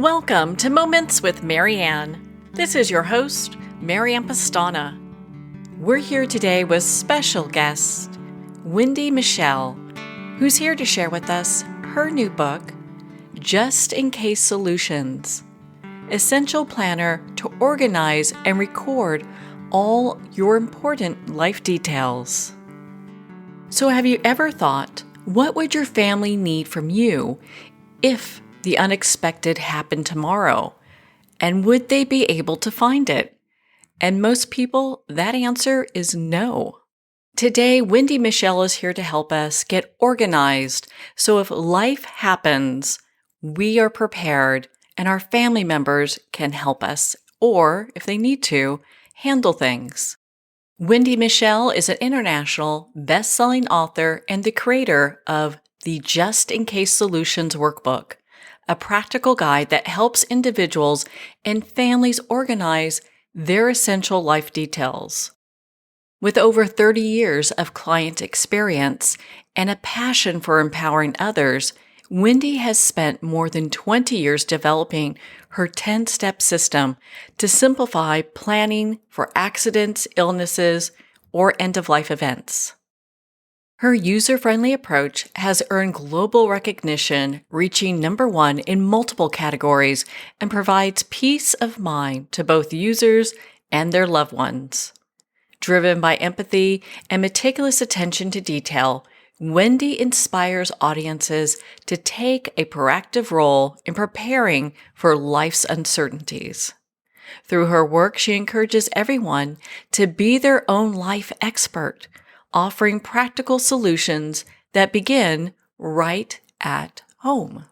Welcome to Moments with Marianne. This is your host, Marianne Pastana. We're here today with special guest, Wendy Michelle, who's here to share with us her new book, Just in Case Solutions, Essential Planner to organize and record all your important life details. So have you ever thought, what would your family need from you if the unexpected happened tomorrow? And would they be able to find it? And most people, that answer is no. Today, Wendy Michelle is here to help us get organized so if life happens, we are prepared and our family members can help us, or if they need to, handle things. Wendy Michelle is an international best-selling author and the creator of the Just in Case Solutions Workbook, a practical guide that helps individuals and families organize their essential life details. With over 30 years of client experience and a passion for empowering others, Wendy has spent more than 20 years developing her 10-step system to simplify planning for accidents, illnesses, or end-of-life events. Her user-friendly approach has earned global recognition, reaching #1 in multiple categories, and provides peace of mind to both users and their loved ones. Driven by empathy and meticulous attention to detail, Wendy inspires audiences to take a proactive role in preparing for life's uncertainties. Through her work, she encourages everyone to be their own life expert, offering practical solutions that begin right at home.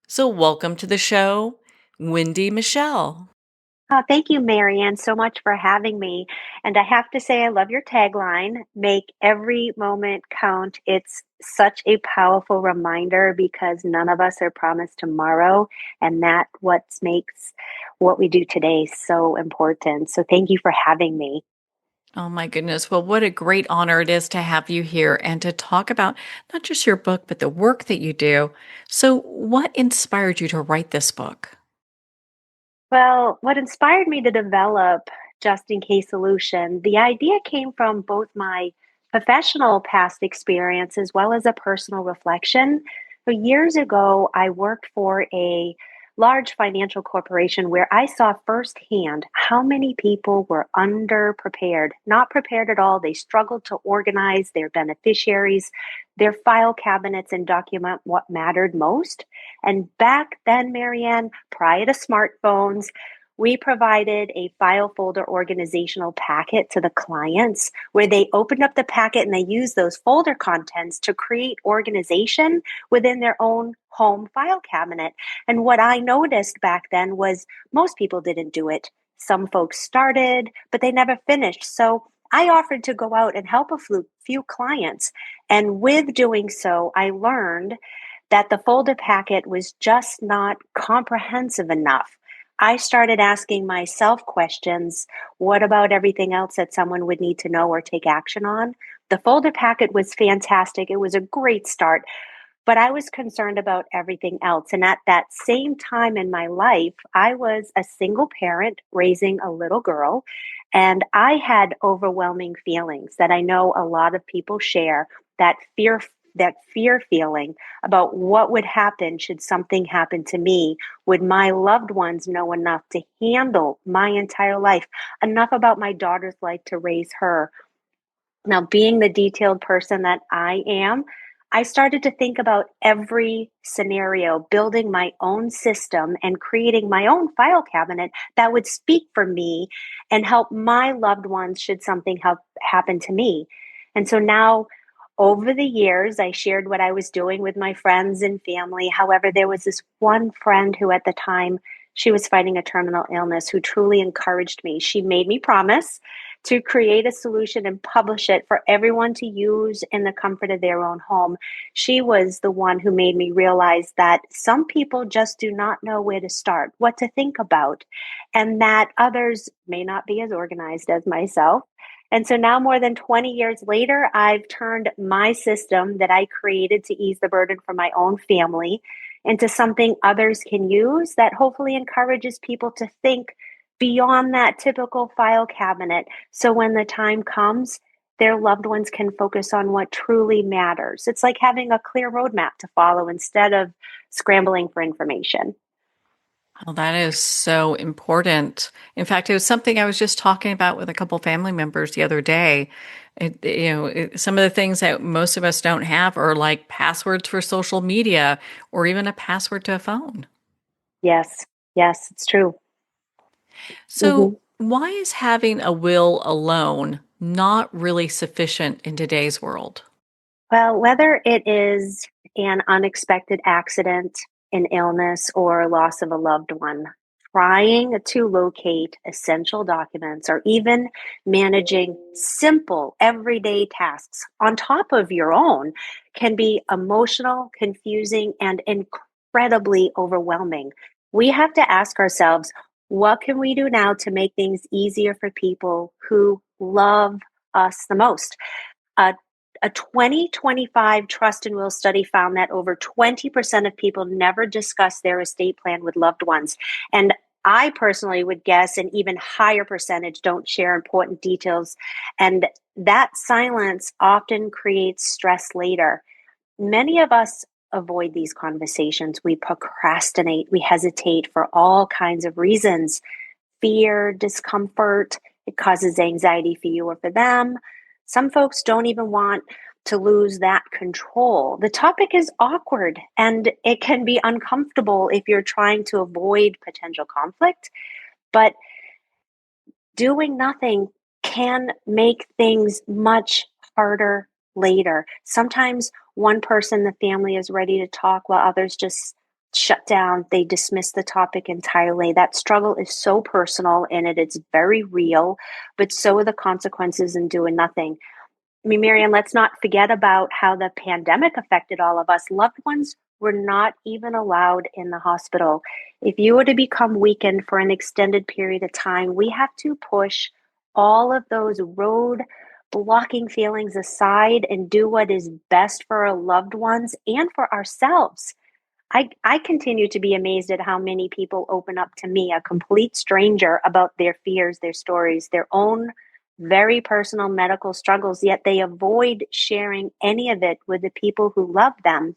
So welcome to the show, Wendy Michelle. Oh, thank you, Marianne, so much for having me. And I have to say, I love your tagline, make every moment count. It's such a powerful reminder because none of us are promised tomorrow. And that what makes what we do today so important. So thank you for having me. Oh my goodness. Well, what a great honor it is to have you here and to talk about not just your book, but the work that you do. So, what inspired you to write this book? Well, what inspired me to develop Just in Case Solution, the idea came from both my professional past experience as well as a personal reflection. So years ago, I worked for a large financial corporation where I saw firsthand how many people were underprepared, not prepared at all. They struggled to organize their beneficiaries, their file cabinets, and document what mattered most. And back then, Marianne, prior to smartphones, we provided a file folder organizational packet to the clients where they opened up the packet and they used those folder contents to create organization within their own home file cabinet. And what I noticed back then was most people didn't do it. Some folks started, but they never finished. So I offered to go out and help a few clients. And with doing so, I learned that the folder packet was just not comprehensive enough. I started asking myself questions. What about everything else that someone would need to know or take action on? The folder packet was fantastic. It was a great start, but I was concerned about everything else. And at that same time in my life, I was a single parent raising a little girl, and I had overwhelming feelings that I know a lot of people share, that fear feeling about what would happen should something happen to me. Would my loved ones know enough to handle my entire life, enough about my daughter's life to raise her? Now, being the detailed person that I am, I started to think about every scenario, building my own system and creating my own file cabinet that would speak for me and help my loved ones should something happen to me. And so now, over the years, I shared what I was doing with my friends and family. However, there was this one friend who at the time, she was fighting a terminal illness, who truly encouraged me. She made me promise to create a solution and publish it for everyone to use in the comfort of their own home. She was the one who made me realize that some people just do not know where to start, what to think about, and that others may not be as organized as myself. And so now, more than 20 years later, I've turned my system that I created to ease the burden for my own family into something others can use that hopefully encourages people to think beyond that typical file cabinet. So when the time comes, their loved ones can focus on what truly matters. It's like having a clear roadmap to follow instead of scrambling for information. Oh, that is so important. In fact, it was something I was just talking about with a couple family members the other day. Some of the things that most of us don't have are like passwords for social media or even a password to a phone. Yes, yes, it's true. So, hmm why is having a will alone not really sufficient in today's world? Well, whether it is an unexpected accident, an illness, or loss of a loved one, trying to locate essential documents or even managing simple everyday tasks on top of your own can be emotional, confusing, and incredibly overwhelming. We have to ask ourselves, what can we do now to make things easier for people who love us the most? A a 2025 trust and will study found that over 20% of people never discuss their estate plan with loved ones. And I personally would guess an even higher percentage don't share important details. And that silence often creates stress later. Many of us avoid these conversations. We procrastinate, we hesitate for all kinds of reasons: fear, discomfort. It causes anxiety for you or for them. Some folks don't even want to lose that control. The topic is awkward and it can be uncomfortable if you're trying to avoid potential conflict, but doing nothing can make things much harder later. Sometimes one person in the family is ready to talk while others just shut down. They dismiss the topic entirely. That struggle is so personal and it's very real, but so are the consequences in doing nothing. I mean, Marianne, let's not forget about how the pandemic affected all of us. Loved ones were not even allowed in the hospital. If you were to become weakened for an extended period of time, we have to push all of those road blocking feelings aside and do what is best for our loved ones and for ourselves. I continue to be amazed at how many people open up to me, a complete stranger, about their fears, their stories, their own very personal medical struggles, yet they avoid sharing any of it with the people who love them.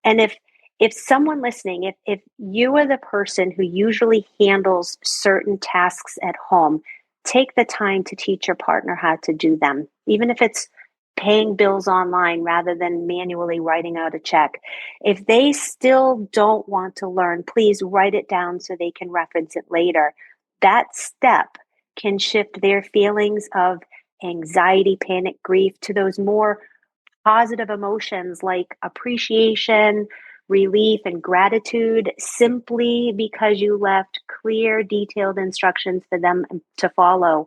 And if someone listening, if you are the person who usually handles certain tasks at home, take the time to teach your partner how to do them, even if it's paying bills online rather than manually writing out a check. If they still don't want to learn, please write it down so they can reference it later. That step can shift their feelings of anxiety, panic, grief to those more positive emotions like appreciation, relief, and gratitude, simply because you left clear, detailed instructions for them to follow.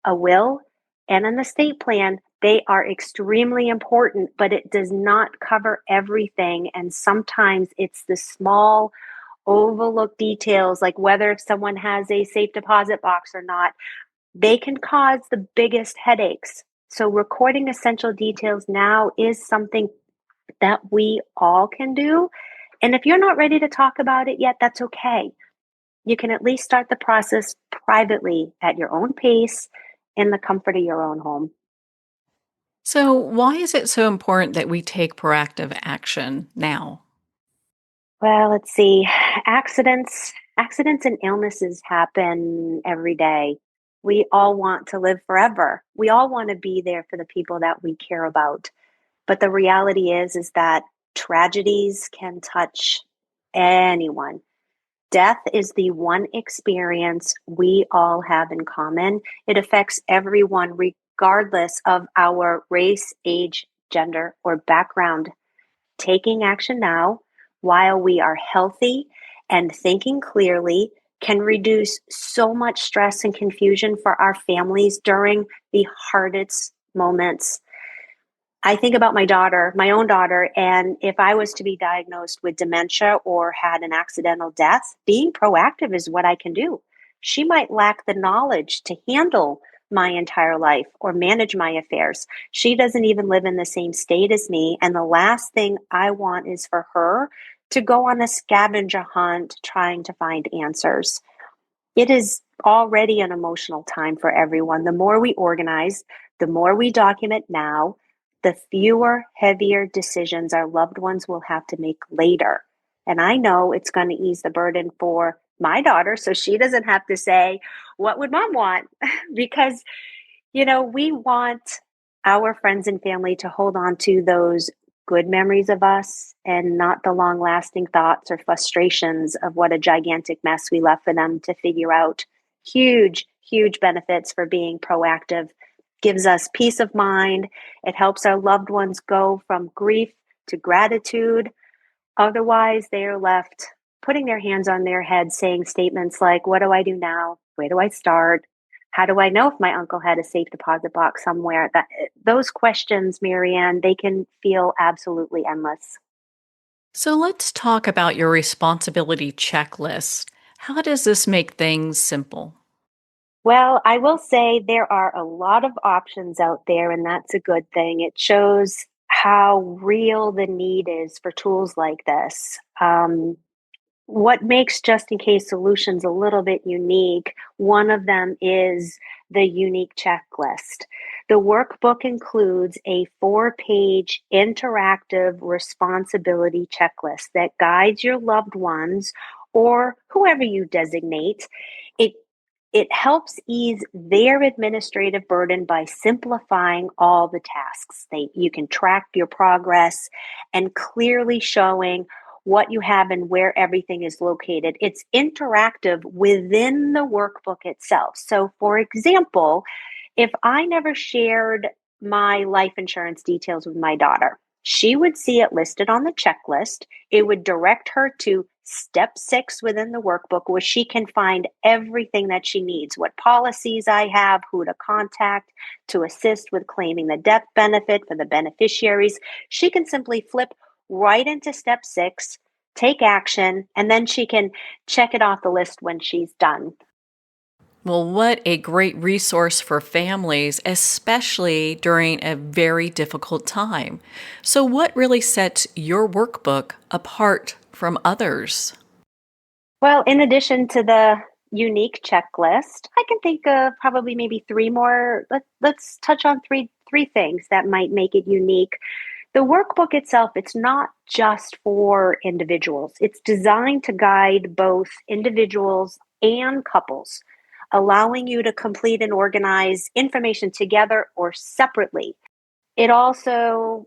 A will and an estate plan, they are extremely important, but it does not cover everything. And sometimes it's the small, overlooked details, like whether if someone has a safe deposit box or not, they can cause the biggest headaches. So, recording essential details now is something that we all can do. And if you're not ready to talk about it yet, that's okay. You can at least start the process privately at your own pace in the comfort of your own home. So, why is it so important that we take proactive action now? Well, let's see. Accidents and illnesses happen every day. We all want to live forever. We all want to be there for the people that we care about. But the reality is that tragedies can touch anyone. Death is the one experience we all have in common. It affects everyone, regardless of our race, age, gender, or background. Taking action now, while we are healthy and thinking clearly, can reduce so much stress and confusion for our families during the hardest moments. I think about my daughter, my own daughter, and if I was to be diagnosed with dementia or had an accidental death, being proactive is what I can do. She might lack the knowledge to handle my entire life or manage my affairs. She doesn't even live in the same state as me. And the last thing I want is for her to go on a scavenger hunt trying to find answers. It is already an emotional time for everyone. The more we organize, the more we document now, the fewer, heavier decisions our loved ones will have to make later. And I know it's going to ease the burden for my daughter so she doesn't have to say, "What would mom want?" because we want our friends and family to hold on to those good memories of us and not the long lasting thoughts or frustrations of what a gigantic mess we left for them to figure out. Huge, huge benefits for being proactive. Gives us peace of mind. It helps our loved ones go from grief to gratitude. Otherwise, they are left putting their hands on their heads, saying statements like, "What do I do now? Where do I start? How do I know if my uncle had a safe deposit box somewhere?" Those questions, Marianne, they can feel absolutely endless. So let's talk about your responsibility checklist. How does this make things simple? Well, I will say there are a lot of options out there, and that's a good thing. It shows how real the need is for tools like this. What makes just in case solutions a little bit unique, one of them is the unique checklist. The workbook includes a 4-page interactive responsibility checklist that guides your loved ones or whoever you designate. It it helps ease their administrative burden by simplifying all the tasks. You can track your progress and clearly showing what you have and where everything is located. It's interactive within the workbook itself. So, for example, if I never shared my life insurance details with my daughter, she would see it listed on the checklist. It would direct her to step 6 within the workbook where she can find everything that she needs, what policies I have, who to contact to assist with claiming the death benefit for the beneficiaries. She can simply flip right into step 6, take action, and then she can check it off the list when she's done. Well, what a great resource for families, especially during a very difficult time. So, what really sets your workbook apart from others? Well, in addition to the unique checklist, I can think of probably maybe three more. Let's touch on three things that might make it unique. The workbook itself, it's not just for individuals. It's designed to guide both individuals and couples, allowing you to complete and organize information together or separately. It also,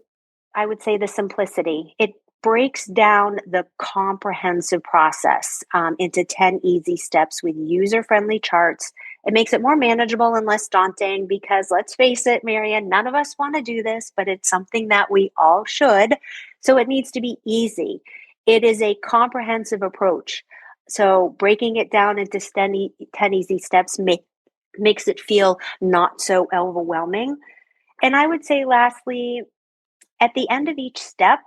I would say, the simplicity. It breaks down the comprehensive process into 10 easy steps with user friendly charts. It makes it more manageable and less daunting because let's face it, Marianne, none of us want to do this, but it's something that we all should. So it needs to be easy. It is a comprehensive approach. So breaking it down into 10 easy steps makes it feel not so overwhelming. And I would say, lastly, at the end of each step,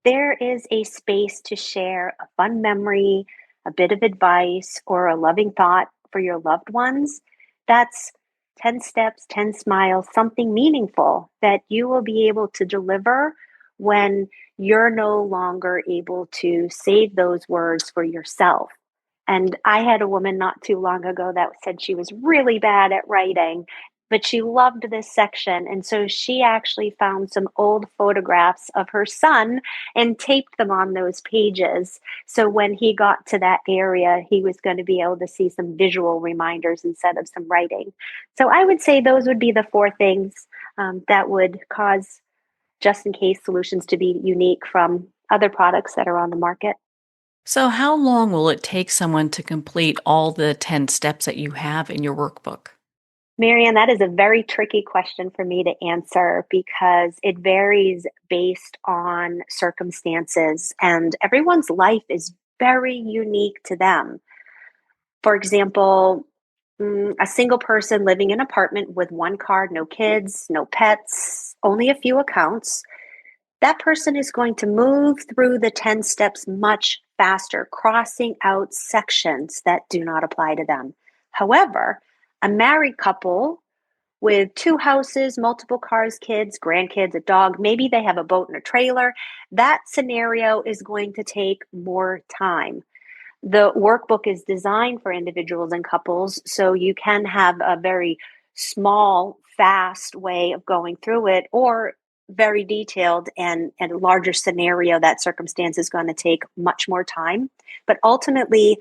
there is a space to share a fun memory, a bit of advice, or a loving thought for your loved ones. That's 10 steps, 10 smiles, something meaningful that you will be able to deliver when you're no longer able to save those words for yourself. And I had a woman not too long ago that said she was really bad at writing, but she loved this section. And so she actually found some old photographs of her son and taped them on those pages. So when he got to that area, he was going to be able to see some visual reminders instead of some writing. So I would say those would be the 4 things that would cause just in case solutions to be unique from other products that are on the market. So, how long will it take someone to complete all the 10 steps that you have in your workbook? Marianne, that is a very tricky question for me to answer because it varies based on circumstances, and everyone's life is very unique to them. For example, a single person living in an apartment with one car, no kids, no pets, only a few accounts, that person is going to move through the 10 steps much faster, crossing out sections that do not apply to them. However, a married couple with two houses, multiple cars, kids, grandkids, a dog. Maybe they have a boat and a trailer. That scenario is going to take more time. The workbook is designed for individuals and couples, so you can have a very small, fast way of going through it, or very detailed and a larger scenario that circumstance is going to take much more time. But ultimately,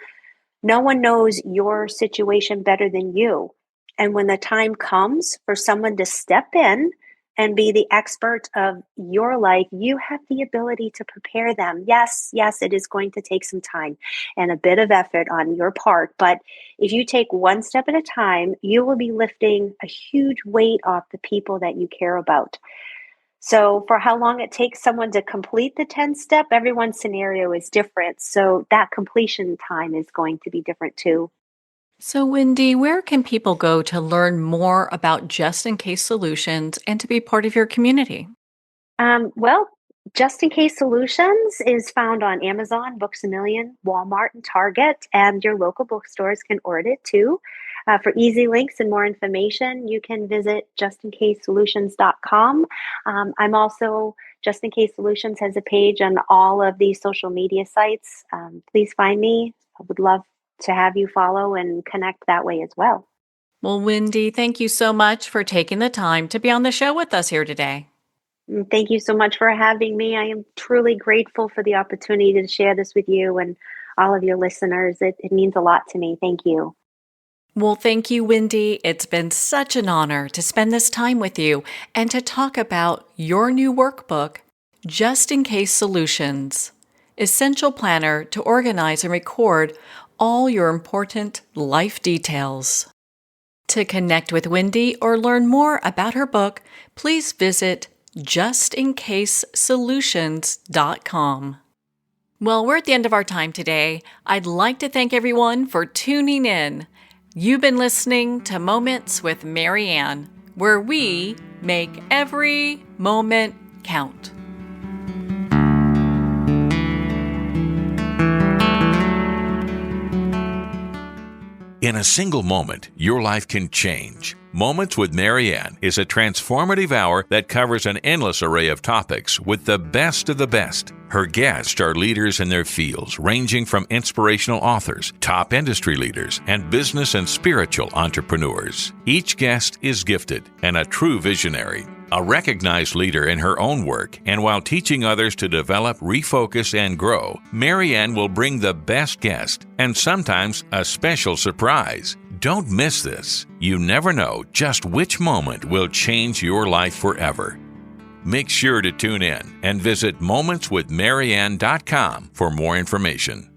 no one knows your situation better than you. And when the time comes for someone to step in and be the expert of your life, you have the ability to prepare them. Yes, it is going to take some time and a bit of effort on your part. But if you take one step at a time, you will be lifting a huge weight off the people that you care about. So for how long it takes someone to complete the 10 step, everyone's scenario is different. So that completion time is going to be different too. So, Wendy, where can people go to learn more about just in case solutions and to be part of your community? Well, Just in Case Solutions is found on Amazon, Books a Million, Walmart, and Target, and your local bookstores can order it too. For easy links and more information, you can visit justincasesolutions.com. I'm also, Just in Case Solutions has a page on all of the social media sites. Please find me. I would love to have you follow and connect that way as well. Well, Wendy, thank you so much for taking the time to be on the show with us here today. Thank you so much for having me. I am truly grateful for the opportunity to share this with you and all of your listeners. It means a lot to me. Thank you. Well, thank you, Wendy. It's been such an honor to spend this time with you and to talk about your new workbook, Just in Case Solutions, Essential Planner to organize and record all your important life details. To connect with Wendy or learn more about her book, please visit justincasesolutions.com. Well, we're at the end of our time today. I'd like to thank everyone for tuning in. You've been listening to Moments with Mary Ann, where we make every moment count. In a single moment, your life can change. Moments with Mary Ann is a transformative hour that covers an endless array of topics with the best of the best. Her guests are leaders in their fields, ranging from inspirational authors, top industry leaders, and business and spiritual entrepreneurs. Each guest is gifted and a true visionary, a recognized leader in her own work, and while teaching others to develop, refocus, and grow, Mary Ann will bring the best guest and sometimes a special surprise. Don't miss this. You never know just which moment will change your life forever. Make sure to tune in and visit momentswithmaryann.com for more information.